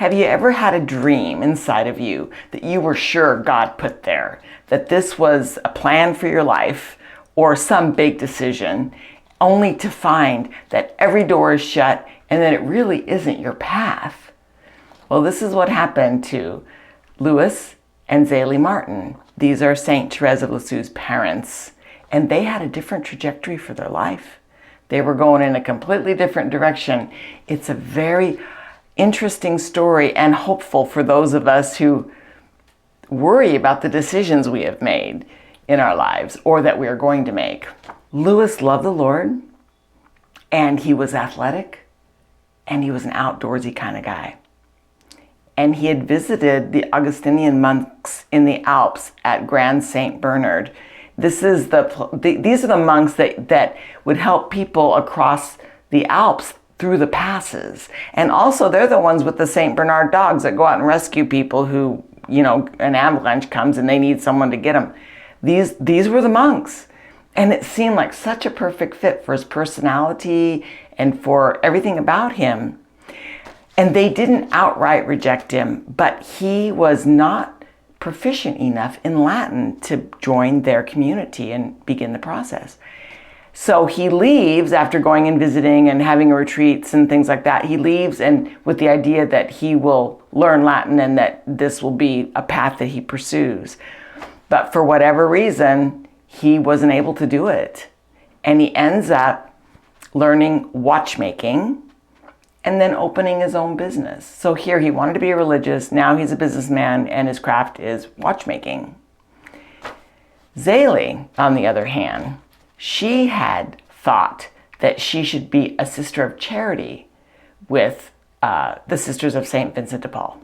Have you ever had a dream inside of you that you were sure God put there? That this was a plan for your life or some big decision, only to find that every door is shut and that it really isn't your path? Well, this is what happened to Louis and Zélie Martin. These are Saint Thérèse of Lisieux's parents, and they had a different trajectory for their life. They were going in a completely different direction. It's a very interesting story and hopeful for those of us who worry about the decisions we have made in our lives or that we are going to make. Louis loved the Lord, and he was athletic, and he was an outdoorsy kind of guy. And he had visited the Augustinian monks in the Alps at Grand Saint Bernard. These are the monks that would help people across the Alps through the passes. And also they're the ones with the Saint Bernard dogs that go out and rescue people who, an avalanche comes and they need someone to get them. These were the monks. And it seemed like such a perfect fit for his personality and for everything about him. And they didn't outright reject him, but he was not proficient enough in Latin to join their community and begin the process. So he leaves after going and visiting and having retreats and things like that. He leaves and with the idea that he will learn Latin and that this will be a path that he pursues. But for whatever reason, he wasn't able to do it. And he ends up learning watchmaking and then opening his own business. So here he wanted to be religious. Now he's a businessman and his craft is watchmaking. Zélie, on the other hand, she had thought that she should be a sister of charity with the Sisters of St. Vincent de Paul.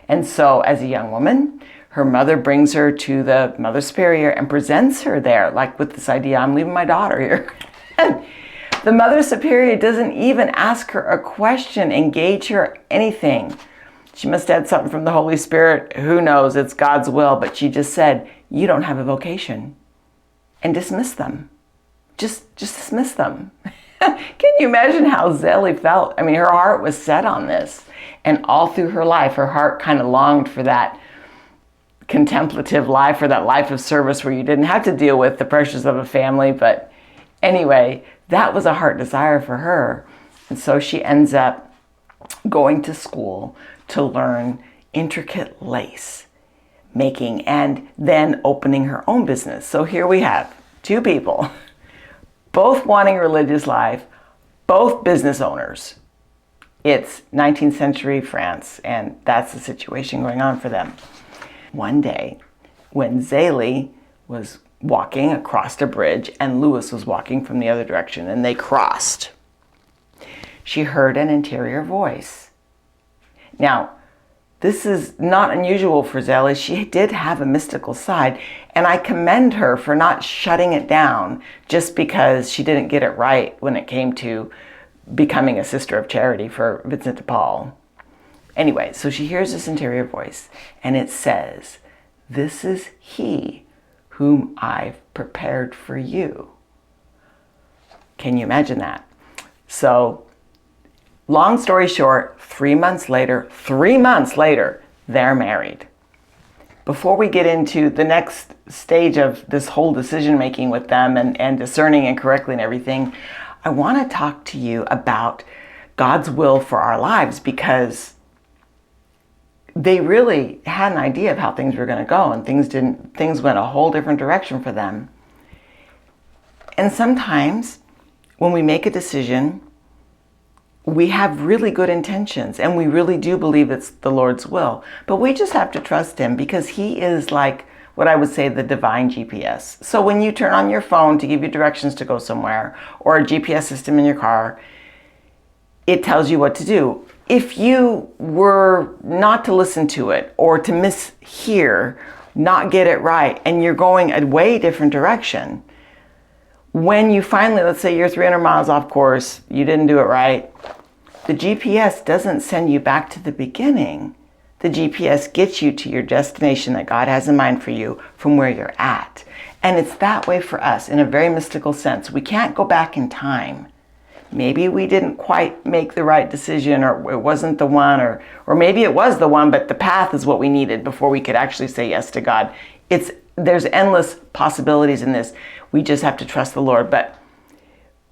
And so as a young woman, her mother brings her to the Mother Superior and presents her there, like with this idea, I'm leaving my daughter here. And the Mother Superior doesn't even ask her a question, engage her, anything. She must have had something from the Holy Spirit. Who knows? It's God's will. But she just said, you don't have a vocation. And dismiss them. Just dismiss them. Can you imagine how Zélie felt? I mean, her heart was set on this. And all through her life, her heart kind of longed for that contemplative life or that life of service where you didn't have to deal with the pressures of a family. But anyway, that was a heart desire for her. And so she ends up going to school to learn intricate lace making and then opening her own business. So here we have two people, both wanting a religious life, both business owners. It's 19th century France, and that's the situation going on for them. One day, when Zélie was walking across a bridge and Louis was walking from the other direction and they crossed, she heard an interior voice. Now, this is not unusual for Zélie. She did have a mystical side, and I commend her for not shutting it down just because she didn't get it right when it came to becoming a sister of charity for Vincent de Paul. Anyway, so she hears this interior voice, and it says, "This is he whom I've prepared for you." Can you imagine that? So, long story short, 3 months later, they're married. Before we get into the next stage of this whole decision making with them and discerning and correctly and everything, I want to talk to you about God's will for our lives, because they really had an idea of how things were going to go, and things went a whole different direction for them. And sometimes when we make a decision, we have really good intentions and we really do believe it's the Lord's will, but we just have to trust him because he is like what I would say the divine GPS. So when you turn on your phone to give you directions to go somewhere, or a GPS system in your car, it tells you what to do. If you were not to listen to it or to mishear, not get it right, and you're going a way different direction, when you finally, let's say you're 300 miles off course, you didn't do it right, the GPS doesn't send you back to the beginning. The GPS gets you to your destination that God has in mind for you from where you're at. And it's that way for us in a very mystical sense. We can't go back in time maybe we didn't quite make the right decision, or it wasn't the one, or maybe it was the one, but the path is what we needed before we could actually say yes to God. There's endless possibilities in this. We just have to trust the Lord. But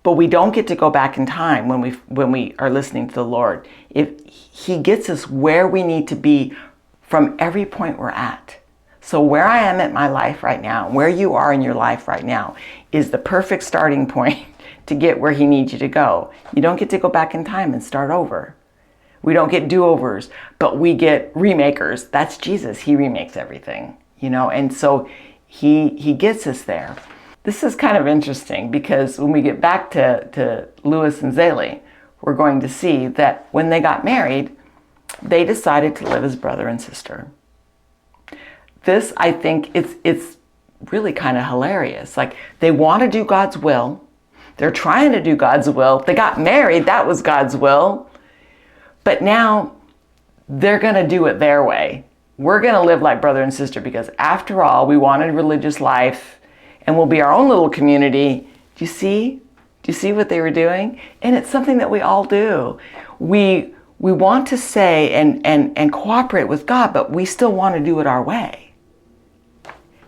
we don't get to go back in time when we are listening to the Lord. If He gets us where we need to be from every point we're at. So where I am at my life right now, where you are in your life right now, is the perfect starting point to get where He needs you to go. You don't get to go back in time and start over. We don't get do-overs, but we get remakers. That's Jesus. He remakes everything, and so he gets us there. This is kind of interesting because when we get back to Louis and Zélie, we're going to see that when they got married, they decided to live as brother and sister. This, I think, it's really kind of hilarious. Like, they want to do God's will. They're trying to do God's will. They got married. That was God's will. But now they're going to do it their way. We're going to live like brother and sister because, after all, we wanted a religious life and we'll be our own little community. Do you see? Do you see what they were doing? And it's something that we all do. We want to say and cooperate with God, but we still want to do it our way.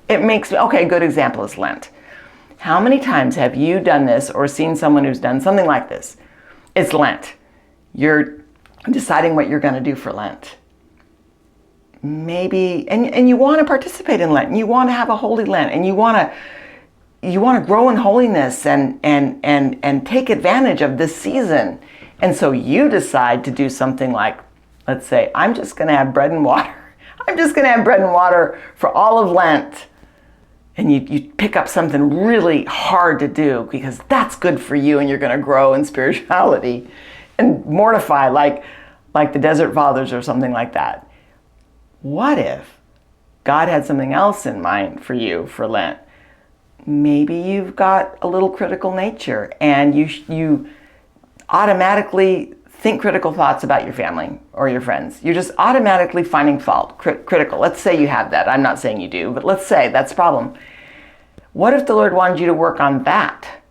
It makes me, okay, a good example is Lent. How many times have you done this or seen someone who's done something like this? It's Lent. You're deciding what you're going to do for Lent. Maybe, and you want to participate in Lent, and you want to have a holy Lent, and you want to grow in holiness and take advantage of this season. And so you decide to do something like, let's say, I'm just going to have bread and water. I'm just going to have bread and water for all of Lent. And you pick up something really hard to do because that's good for you and you're going to grow in spirituality and mortify like the Desert Fathers or something like that. What if God had something else in mind for you for Lent? Maybe you've got a little critical nature and you automatically think critical thoughts about your family or your friends. You're just automatically finding fault, critical. Let's say you have that. I'm not saying you do, but let's say that's a problem. What if the Lord wanted you to work on that?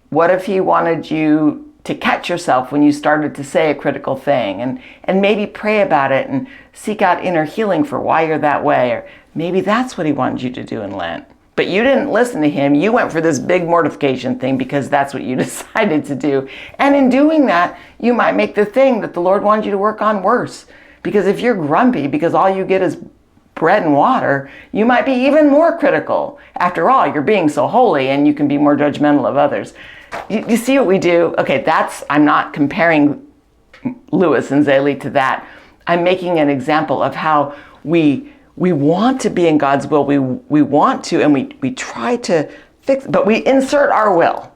What if He wanted you to catch yourself when you started to say a critical thing and maybe pray about it and seek out inner healing for why you're that way? Or maybe that's what He wanted you to do in Lent. But you didn't listen to Him. You went for this big mortification thing because that's what you decided to do. And in doing that, you might make the thing that the Lord wanted you to work on worse. Because if you're grumpy because all you get is bread and water, you might be even more critical. After all, you're being so holy and you can be more judgmental of others. You see what we do? Okay, I'm not comparing Louis and Zélie to that. I'm making an example of how we want to be in God's will. We want to, and we try to fix, but we insert our will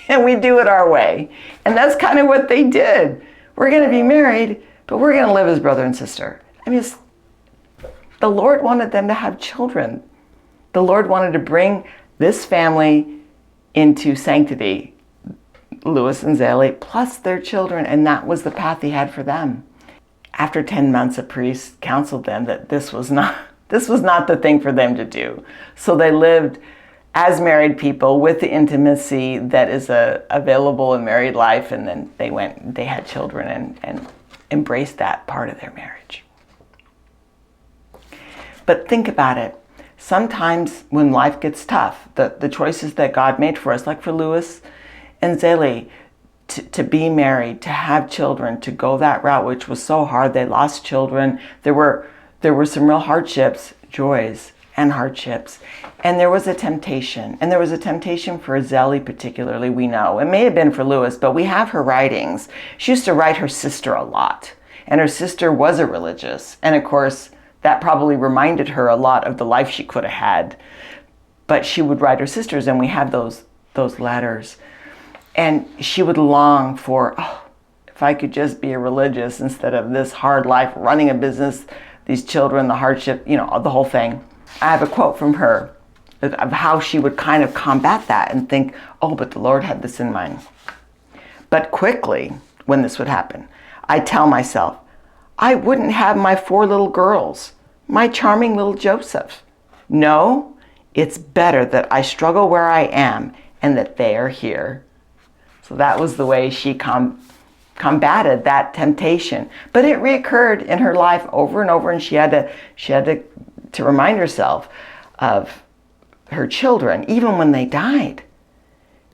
and we do it our way. And that's kind of what they did. We're going to be married, but we're going to live as brother and sister. I mean, the Lord wanted them to have children. The Lord wanted to bring this family into sanctity, Louis and Zélie, plus their children, and that was the path He had for them. After 10 months, a priest counseled them that this was not the thing for them to do. So they lived as married people with the intimacy that is available in married life, and then they had children and embraced that part of their marriage. But think about it. Sometimes when life gets tough, the choices that God made for us, like for Louis and Zélie, to be married, to have children, to go that route, which was so hard. They lost children. There were some real hardships, joys and hardships. And there was a temptation. And there was a temptation for Zélie particularly, we know. It may have been for Louis, but we have her writings. She used to write her sister a lot. And her sister was a religious. And of course, that probably reminded her a lot of the life she could have had. But she would write her sisters, and we have those letters. And she would long for, if I could just be a religious instead of this hard life, running a business, these children, the hardship, the whole thing. I have a quote from her of how she would kind of combat that and think, but the Lord had this in mind. But quickly, when this would happen, I tell myself, I wouldn't have my 4 little girls, my charming little Joseph. No, it's better that I struggle where I am and that they are here. So that was the way she combated that temptation. But it reoccurred in her life over and over, and she had to remind herself of her children, even when they died.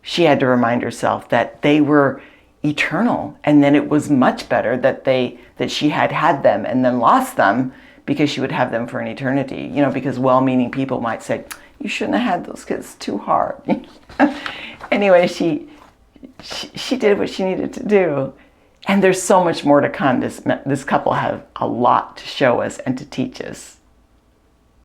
She had to remind herself that they were eternal, and then it was much better that she had them and then lost them, because she would have them for an eternity. Because well-meaning people might say, you shouldn't have had those kids, too hard. Anyway, she did what she needed to do. And there's so much more to come. This couple have a lot to show us and to teach us.